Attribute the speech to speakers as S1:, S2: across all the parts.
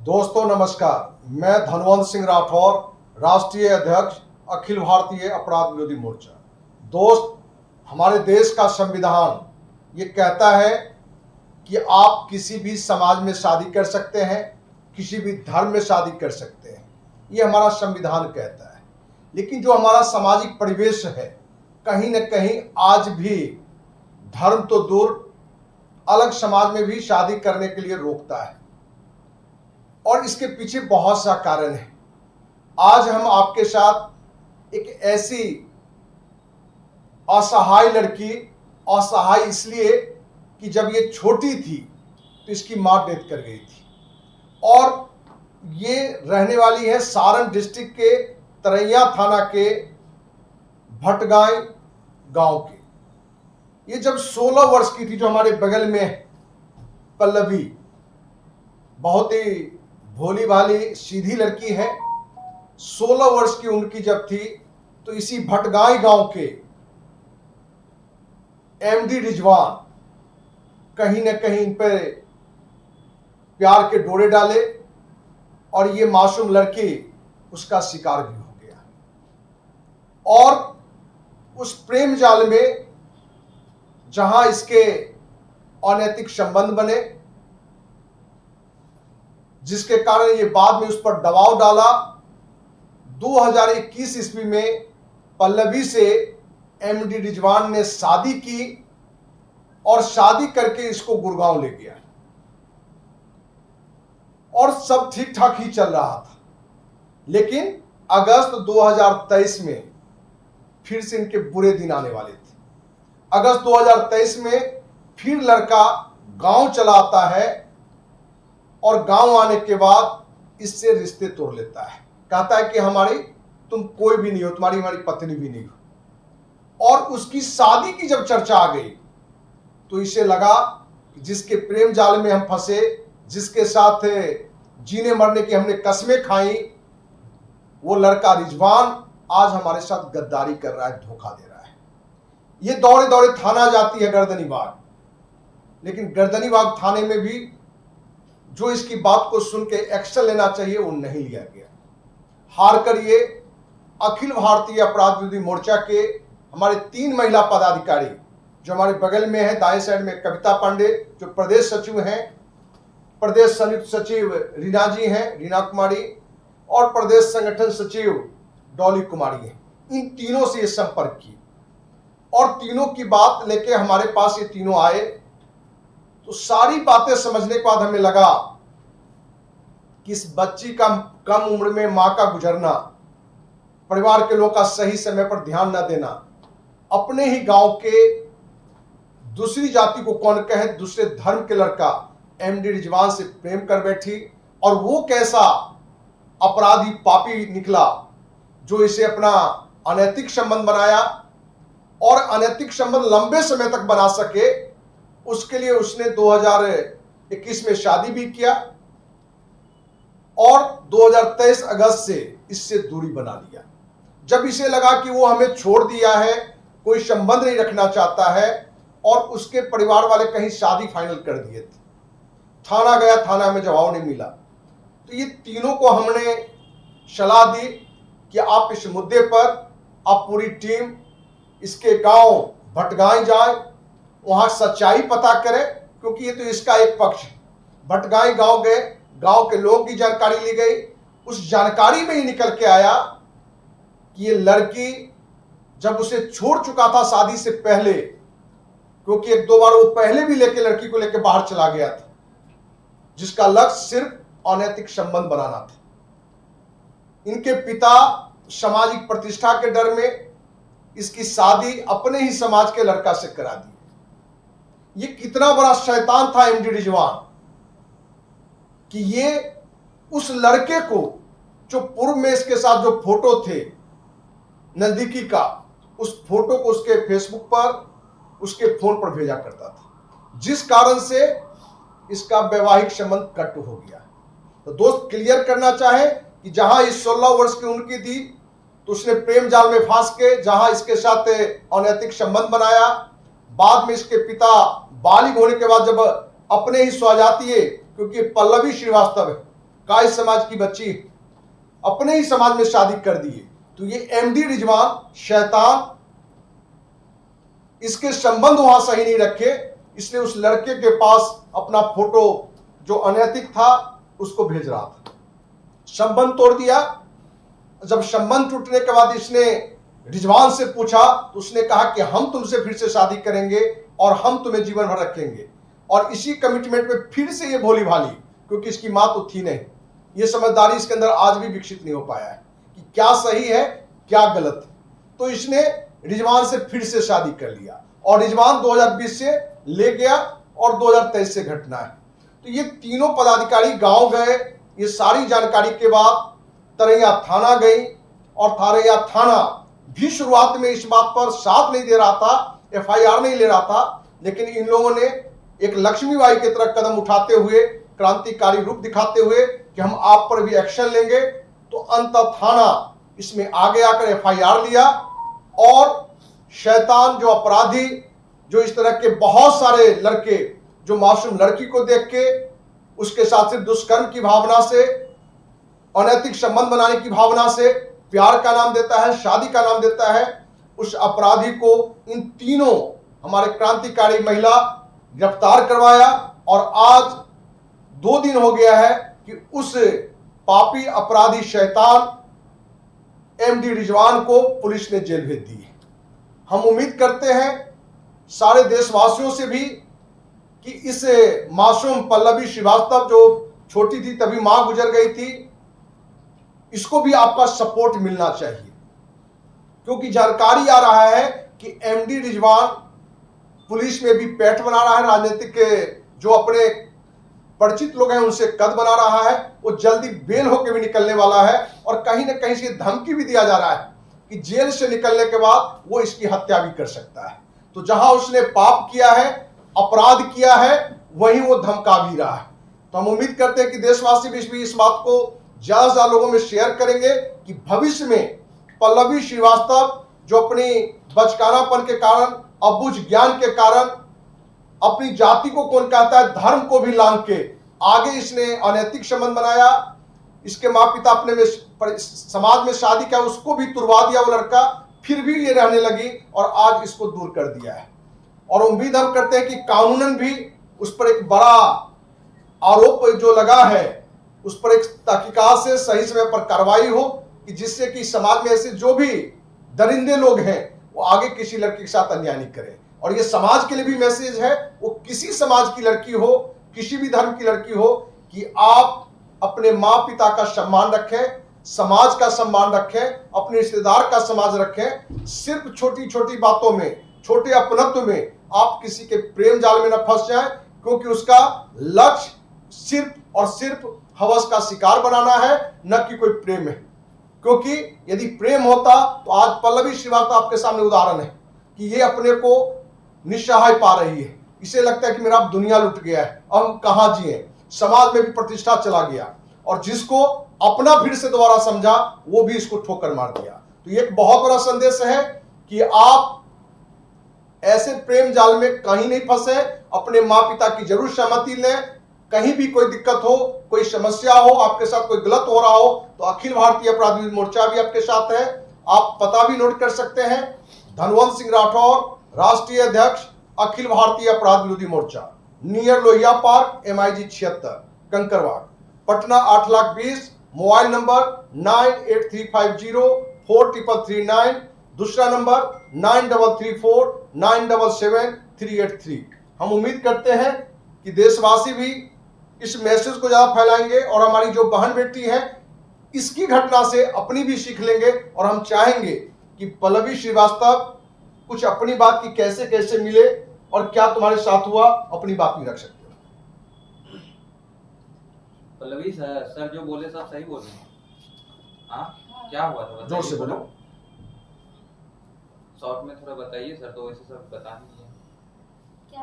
S1: दोस्तों नमस्कार, मैं धनवंत सिंह राठौर, राष्ट्रीय अध्यक्ष अखिल भारतीय अपराध विरोधी मोर्चा। दोस्त, हमारे देश का संविधान ये कहता है कि आप किसी भी समाज में शादी कर सकते हैं, किसी भी धर्म में शादी कर सकते हैं, ये हमारा संविधान कहता है। लेकिन जो हमारा सामाजिक परिवेश है, कहीं न कहीं आज भी धर्म तो दूर, अलग समाज में भी शादी करने के लिए रोकता है और इसके पीछे बहुत सा कारण है। आज हम आपके साथ एक ऐसी असहाय लड़की, असहाय इसलिए कि जब ये छोटी थी तो इसकी मां डेथ कर गई थी और ये रहने वाली है सारण डिस्ट्रिक्ट के तरैया थाना के भटगांव गांव के। ये जब 16 वर्ष की थी, जो हमारे बगल में है पल्लवी, बहुत ही भोली भाली सीधी लड़की है। 16 वर्ष की उम्र की जब थी तो इसी भटगांव गांव के एमडी रिजवान कहीं न कहीं इन पर प्यार के डोरे डाले और ये मासूम लड़की उसका शिकार भी हो गया। और उस प्रेम जाल में जहां इसके अनैतिक संबंध बने, जिसके कारण ये बाद में उस पर दबाव डाला। 2021 ईस्वी में पल्लवी से एमडी रिजवान ने शादी की और शादी करके इसको गुड़गांव ले गया और सब ठीक ठाक ही चल रहा था। लेकिन अगस्त 2023 में फिर से इनके बुरे दिन आने वाले थे। अगस्त 2023 में फिर लड़का गांव चला आता है और गांव आने के बाद इससे रिश्ते तोड़ लेता है। कहता है कि तुम कोई भी नहीं हो, तुम्हारी हमारी पत्नी भी नहीं हो। और उसकी शादी की जब चर्चा आ गई तो इसे लगा कि जिसके प्रेम जाल में हम फंसे, जिसके साथ जीने मरने की हमने कस्में खाई, वो लड़का रिजवान आज हमारे साथ गद्दारी कर रहा है, धोखा दे रहा है। ये दौड़े दौड़े थाना जाती है गर्दनीबाग, लेकिन गर्दनीबाग थाने में भी जो इसकी बात को सुन के एक्शन लेना चाहिए वो नहीं लिया गया। हार कर ये अखिल भारतीय अपराध विरोधी मोर्चा के हमारे 3 महिला पदाधिकारी, जो हमारे बगल में है दाएं साइड में कविता पांडे जो प्रदेश सचिव हैं, प्रदेश संयुक्त सचिव रीना जी हैं, रीना कुमारी, और प्रदेश संगठन सचिव डॉली कुमारी हैं। इन तीनों से ये संपर्क की और तीनों की बात लेके हमारे पास ये तीनों आए। तो सारी बातें समझने के बाद हमें लगा कि इस बच्ची का कम उम्र में मां का गुजरना, परिवार के लोगों का सही समय पर ध्यान न देना, अपने ही गांव के दूसरी जाति को कौन कहे, दूसरे धर्म के लड़का एमडी रिजवान से प्रेम कर बैठी और वो कैसा अपराधी पापी निकला जो इसे अपना अनैतिक संबंध बनाया और अनैतिक संबंध लंबे समय तक बना सके, उसके लिए उसने 2021 में शादी भी किया और 2023 अगस्त से इससे दूरी बना लिया। जब इसे लगा कि वो हमें छोड़ दिया है, कोई संबंध नहीं रखना चाहता है और उसके परिवार वाले कहीं शादी फाइनल कर दिए थे, थाना गया, थाना में जवाब नहीं मिला। तो ये तीनों को हमने सलाह दी कि आप इस मुद्दे पर आप पूरी टीम इसके गांव भटगांव जाए, वहां सच्चाई पता करें, क्योंकि ये तो इसका एक पक्ष है। भटगांव गांव गए, गांव के लोगों की जानकारी ली गई। उस जानकारी में ही निकल के आया कि ये लड़की जब उसे छोड़ चुका था शादी से पहले, क्योंकि 1-2 बार वो पहले भी लड़की को लेकर बाहर चला गया था, जिसका लक्ष्य सिर्फ अनैतिक संबंध बनाना था। इनके पिता सामाजिक प्रतिष्ठा के डर में इसकी शादी अपने ही समाज के लड़का से करा दी। ये कितना बड़ा शैतान था एमडी रिजवान कि ये उस लड़के को, जो पूर्व में इसके साथ जो फोटो थे नजदीकी का, उस फोटो को उसके फेसबुक पर, उसके फोन पर भेजा करता था, जिस कारण से इसका वैवाहिक संबंध कट हो गया। तो दोस्त क्लियर करना चाहे कि जहां इस 16 वर्ष की उम्र की थी तो उसने प्रेम जाल में फांस के जहां इसके साथ अनैतिक संबंध बनाया, बाद में इसके पिता बालिग होने के बाद जब अपने ही स्वजातीय, क्योंकि पल्लवी श्रीवास्तव है, काय समाज की बच्ची अपने ही समाज में शादी कर दी है। तो ये एमडी रिजवान शैतान इसके संबंध वहां सही नहीं रखे, इसलिए उस लड़के के पास अपना फोटो जो अनैतिक था उसको भेज रहा था। संबंध तोड़ दिया। जब संबंध टूटने के बाद इसने रिजवान से पूछा तो उसने कहा कि हम तुमसे फिर से शादी करेंगे और हम तुम्हें जीवन भर रखेंगे। और इसी कमिटमेंट में फिर से ये भोली भाली, क्योंकि इसकी मां तो थी नहीं, ये समझदारी इसके अंदर आज भी विकसित नहीं हो पाया है कि क्या सही है क्या गलत। तो इसने रिजवान से फिर से शादी कर लिया और रिजवान 2020 से ले गया और 2023 से घटना है। तो ये तीनों पदाधिकारी गांव गए। ये सारी जानकारी के बाद तरैया थाना गई और तरैया थाना भी शुरुआत में इस बात पर साथ नहीं दे रहा था, एफआईआर नहीं ले रहा था, लेकिन इन लोगों ने एक लक्ष्मीबाई की तरह कदम उठाते हुए, क्रांतिकारी रूप दिखाते हुए कि हम आप पर भी एक्शन लेंगे, तो अंत थाना इसमें आगे आकर एफआईआर लिया और शैतान जो अपराधी, जो इस तरह के बहुत सारे लड़के जो मासूम लड़की को देख के उसके साथ सिर्फ दुष्कर्म की भावना से, अनैतिक संबंध बनाने की भावना से प्यार का नाम देता है, शादी का नाम देता है, उस अपराधी को इन तीनों हमारे क्रांतिकारी महिला गिरफ्तार करवाया। और आज 2 दिन हो गया है कि उस पापी अपराधी शैतान एमडी रिजवान को पुलिस ने जेल भेज दी है। हम उम्मीद करते हैं सारे देशवासियों से भी कि इस मासूम पल्लवी श्रीवास्तव जो छोटी थी तभी मां गुजर गई थी, इसको भी आपका सपोर्ट मिलना चाहिए, क्योंकि जानकारी आ रहा है कि एमडी रिजवान पुलिस में भी पैठ बना रहा है, राजनीतिक जो अपने परिचित लोग हैं उनसे कद बना रहा है, वो जल्दी बेल होकर भी निकलने वाला है और कहीं ना कहीं से धमकी भी दिया जा रहा है कि जेल से निकलने के बाद वो इसकी हत्या भी कर सकता है। तो जहां उसने पाप किया है, अपराध किया है, वहीं वो धमका भी रहा है। तो हम उम्मीद करते हैं कि देशवासी भी इस बात को ज्यादा से ज्यादा लोगों में शेयर करेंगे कि भविष्य में पल्लवी श्रीवास्तव जो अपनी बचकानापन के कारण, अबुझ ज्ञान के कारण, अपनी जाति को कौन कहता है, धर्म को भी लांग के आगे इसने अनैतिक संबंध बनाया, इसके माँ पिता अपने में समाज में शादी किया, उसको भी तुड़वा दिया वो लड़का, फिर भी ये रहने लगी और आज इसको दूर कर दिया है। और उम्मीद हम करते हैं कि कानूनन भी उस पर एक बड़ा आरोप जो लगा है उस पर एक तहकीकात से सही समय पर कार्रवाई हो, कि जिससे कि समाज में ऐसे जो भी दरिंदे लोग हैं वो आगे किसी लड़की के साथ अन्याय नहीं करें। और ये समाज के लिए भी मैसेज है, वो किसी समाज की लड़की हो, किसी भी धर्म की लड़की हो, कि आप अपने माँ पिता का सम्मान रखें, समाज का सम्मान रखें, अपने रिश्तेदार का समाज रखें। सिर्फ छोटी छोटी बातों में, छोटे अपनत्व में आप किसी के प्रेम जाल में न फंस जाएं, क्योंकि उसका लक्ष्य सिर्फ और सिर्फ हवस का शिकार बनाना है, न कि कोई प्रेम है। क्योंकि यदि प्रेम होता तो आज पल्लवी श्रीवास्तव आपके सामने उदाहरण है कि ये अपने को निस्सहाय पा रही है, इसे लगता है कि मेरा दुनिया लुट गया है, अब हम कहां जिए, समाज में भी प्रतिष्ठा चला गया, और जिसको अपना फिर से दोबारा समझा वो भी इसको ठोकर मार दिया। तो ये एक बहुत बड़ा संदेश है कि आप ऐसे प्रेम जाल में कहीं नहीं फंसे, अपने माँ पिता की जरूर सहमति लें। कहीं भी कोई दिक्कत हो, कोई समस्या हो, आपके साथ कोई गलत हो रहा हो, तो अखिल भारतीय अपराध विरोधी मोर्चा भी आपके साथ है। आप पता भी नोट कर सकते हैं, धनवंत सिंह राठौर, राष्ट्रीय अध्यक्ष, अखिल Bharatiya Apradh Virodhi Morcha, near Lohia park, MIG 76, Kankarbagh, Patna 8,20,000, mobile number 9835043339, दूसरा नंबर 9334977383। हम उम्मीद करते हैं कि देशवासी भी इस मैसेज को ज्यादा फैलाएंगे और हमारी जो बहन बेटी है इसकी घटना से अपनी भी सीख लेंगे। और हम चाहेंगे कि पल्लवी श्रीवास्तव कुछ अपनी बात की कैसे कैसे मिले और क्या तुम्हारे साथ हुआ, अपनी बात भी रख सकते हो।
S2: पल्लवी सर जो बोले सब सही बोले। हाँ, क्या हुआ था
S1: जोर से बोलो।
S2: शॉर्ट में थोड़ा बताइए सर, तो वैसे सब बता नहीं है।
S3: क्या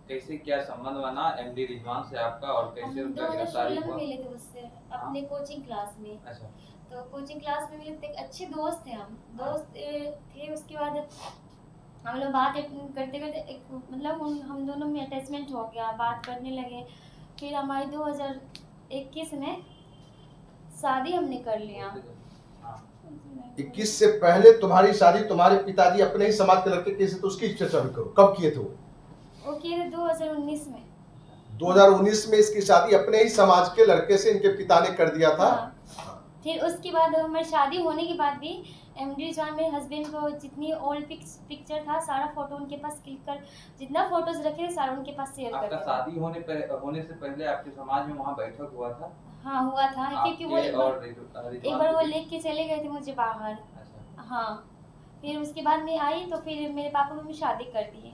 S2: कैसे क्या संबंध बना एमडी रिजवान से आपका और कैसे
S3: हम
S2: उनका गिरफ्तारी
S3: 2016 में
S2: हुआ?
S3: मिले थे उससे अपने कोचिंग क्लास में।
S2: अच्छा,
S3: तो कोचिंग क्लास में मिले थे, अच्छे दोस्त थे, हम दोस्त थे। उसके बाद हम लोग बात करते करते मतलब हम दोनों में अटैचमेंट हो गया, बात करने लगे। फिर हमारी 21 में शादी हमने कर लिया।
S2: हाँ
S1: 21 से पहले तुम्हारी शादी तुम्हारे पिताजी अपने ही समाज के लड़के के से, तो उसकी चर्चा भी करो, कब किए थे
S3: वो किए थे 2019 में।
S1: 2019 में इसकी शादी अपने ही समाज के लड़के से इनके पिता ने कर दिया था।
S3: हाँ। फिर उसके बाद हमारी शादी होने के बाद भी एमडी जान मेरे हस्बैंड को जितनी ओल्ड पिक्चर था सारा फोटो उनके पास क्लिक कर, जितना फोटोज रखे थे सारा उनके पास शेयर कर
S2: आपका
S3: दिया।
S2: शादी होने से पहले आपके समाज में वहाँ बैठक हुआ था?
S3: हाँ हुआ था, क्योंकि वो
S2: आपके
S3: एक
S2: और
S3: बार वो लेके चले गए थे मुझे बाहर।
S2: अच्छा।
S3: हाँ फिर उसके बाद मैं आई तो फिर मेरे पापा मम्मी शादी कर दिए।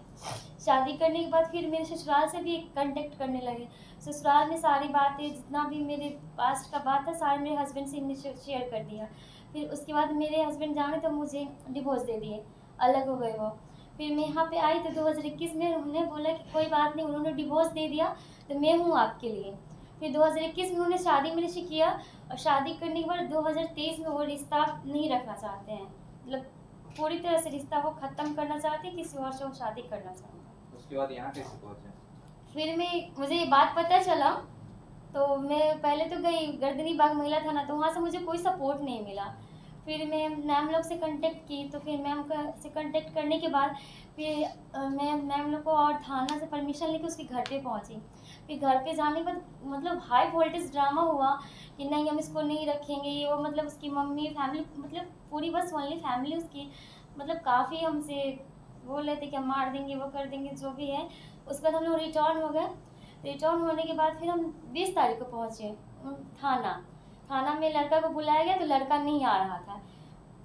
S3: शादी करने के बाद फिर मेरे ससुराल से भी कांटेक्ट करने लगे। ससुराल में सारी बातें जितना भी मेरे पास्ट का बात था सारे मेरे हस्बैंड से इन्हें शेयर कर दिया। फिर उसके बाद मेरे हस्बैंड जाने तो मुझे डिवोर्स दे दिए, अलग हो गए वो। फिर मैं यहाँ पे आई तो 2021 में उन्होंने बोला कि कोई बात नहीं, उन्होंने डिवोर्स दे दिया तो मैं हूँ आपके लिए। फिर 2021 में उन्होंने शादी मेरे से किया और शादी करने के बाद 2023 में वो रिश्ता नहीं रखना चाहते हैं, मतलब पूरी तरह से रिश्ता वो ख़त्म करना चाहते हैं, किसी और से वो शादी करना चाहते हैं।
S2: उसके बाद यहाँ कैसे पहुँचे?
S3: फिर मुझे ये बात पता चला तो मैं पहले तो गई गर्दनी बाग महिला थाना, तो वहाँ से मुझे कोई सपोर्ट नहीं मिला। फिर मैं मैम लोग से कांटेक्ट की तो फिर मैम से कांटेक्ट करने के बाद फिर मैं मैम लोग को और थाना से परमिशन लेके उसके घर पे पहुँची। फिर घर पे जाने के बाद मतलब हाई वोल्टेज ड्रामा हुआ कि नहीं हम इसको नहीं रखेंगे, ये वो, मतलब उसकी मम्मी फैमिली, मतलब पूरी बस ओनली फैमिली उसकी, मतलब काफ़ी हमसे बोल रहे थे कि हम मार देंगे, वो कर देंगे, जो भी है। उसके बाद हम लोग रिटर्न हो गए। रिटर्न होने के बाद फिर हम 20 तारीख को पहुँचे थाना में। लड़का को बुलाया गया तो लड़का नहीं आ रहा था,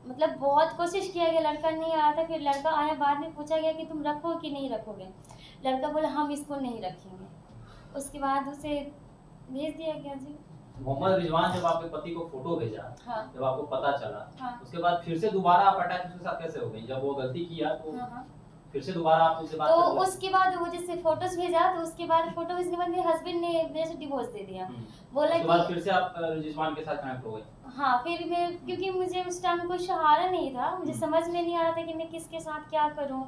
S3: मतलब बहुत कोशिश किया गया, लड़का नहीं आ रहा था। फिर लड़का आया, बाद में पूछा गया कि तुम रखो कि नहीं रखोगे, लड़का बोला हम इसको नहीं रखेंगे। उसके बाद उसे भेज दिया गया जी।
S4: मोहम्मद रिजवान जब आपके पति को फोटो भेजा,
S3: हाँ
S4: जब आपको पता चला,
S3: हाँ
S4: उसके बाद फिर से दोबारा आप अटैच उसके साथ कैसे हो गई? जब वो गलती किया तो
S3: हाँ।
S4: फिर से दोबारा आप उससे बात
S3: तो
S4: करने लगे?
S3: उसके बाद वो जैसे फोटोज भेजा तो उसके बाद फोटो भेजने के बाद मेरे हस्बैंड ने मेरे से डिवोर्स दे दिया। बोला
S4: उसके बाद
S3: कि
S4: फिर से आप रिजवान के साथ कनेक्ट हो गए?
S3: हाँ। फिर मैं, क्योंकि मुझे उस टाइम कोई सहारा नहीं था, मुझे समझ में नहीं आ रहा था कि मैं किसके साथ क्या करूँ,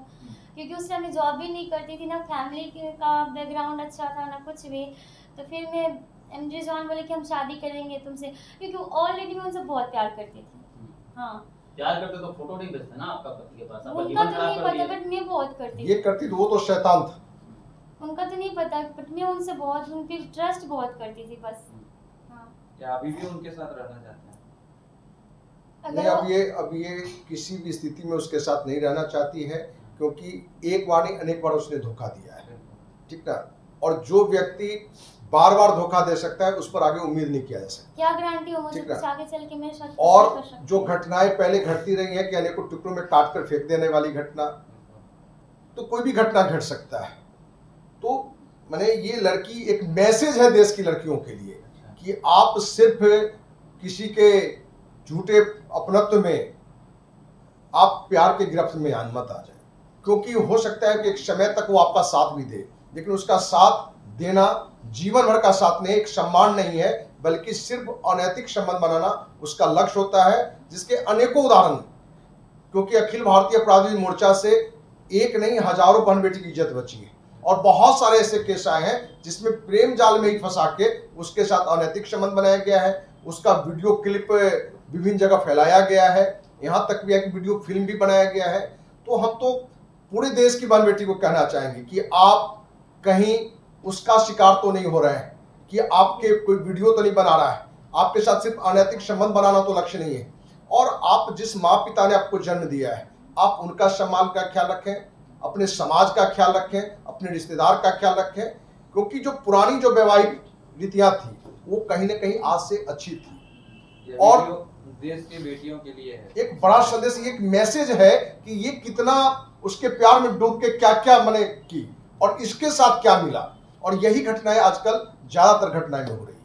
S3: क्योंकि उस टाइम मैं जॉब भी नहीं करती थी, ना फैमिली का बैकग्राउंड अच्छा था ना कुछ भी। तो फिर मैं एमडी जॉन बोले कि हम शादी करेंगे तुमसे, क्योंकि ऑलरेडी मैं उनसे बहुत प्यार करती थी। हाँ
S4: प्यार करते तो फोटो नहीं भेजते ना आपका पति के पास? आपका
S3: उनका
S4: जीवन
S3: तो
S4: खराब
S3: नहीं
S4: कर
S3: पता,
S4: दिया।
S3: बट मैं बहुत करती
S1: ये
S3: थी।
S1: करती तो वो तो शैतान था।
S3: उनका तो नहीं पता, बट मैं उनसे बहुत, उन पे ट्रस्ट बहुत करती थी बस। हाँ
S2: क्या अभी भी उनके साथ रहना चाहते हैं?
S1: नहीं,
S3: अगर
S1: अब ये किसी भी स्थिति में उसके साथ नहीं रहना चाहती है, क्योंकि एक बार नहीं अनेक बार उसने धोखा दिया है, ठीक ना। और जो व्यक्ति बार बार धोखा दे सकता है उस पर आगे उम्मीद नहीं किया जा सकता।
S3: क्या गारंटी हो मुझे
S1: ठीक है।
S3: कुछ आगे चल के मेरे साथ कुछ
S1: और
S3: नहीं कर सकते।
S1: जो घटनाएं पहले घटती रही हैं कि अनेकों टुकड़ों में काट कर फेंक देने वाली घटना, तो कोई भी घटना घट सकता है। तो मैंने ये लड़की एक मैसेज है देश की लड़कियों के लिए कि आप सिर्फ किसी के झूठे अपनत्व में आप प्यार के गिरफ्त में मत आ जाए, क्योंकि हो सकता है कि एक समय तक वो आपका साथ भी दे, लेकिन उसका साथ देना जीवन भर का साथ नहीं, एक सम्मान नहीं है, बल्कि सिर्फ अनैतिक संबंध बनाना उसका लक्ष्य होता है, जिसके अनेकों उदाहरण, क्योंकि अखिल भारतीय अपराधी मोर्चा से एक नहीं हजारों बहन बेटी की इज्जत बची है। और बहुत सारे ऐसे केस आए हैं जिसमें प्रेम जाल में ही फंसा के उसके साथ अनैतिक संबंध बनाया गया है, उसका वीडियो क्लिप विभिन्न जगह फैलाया गया है, यहाँ तक भी एक वीडियो फिल्म भी बनाया गया है। तो हम तो पूरे देश की बहन बेटी को कहना चाहेंगे कि आप कहीं उसका शिकार तो नहीं हो रहे हैं, कि आपके कोई वीडियो तो नहीं बना रहा है, आपके साथ सिर्फ अनैतिक संबंध बनाना तो लक्ष्य नहीं है। और आप जिस माँ पिता ने आपको जन्म दिया है, आप उनका सम्मान का ख्याल रखें, अपने समाज का ख्याल रखें, अपने रिश्तेदार का ख्याल रखें, क्योंकि जो पुरानी जो वैवाहिक रीतियां थी वो कहीं ना कहीं आज से अच्छी थी। और
S2: देश की बेटियों के लिए है
S1: एक बड़ा संदेश, एक मैसेज है कि ये कितना उसके प्यार में डूब के क्या क्या मैंने की और इसके साथ क्या मिला, और यही घटनाएं आजकल ज्यादातर घटनाएं हो रही है।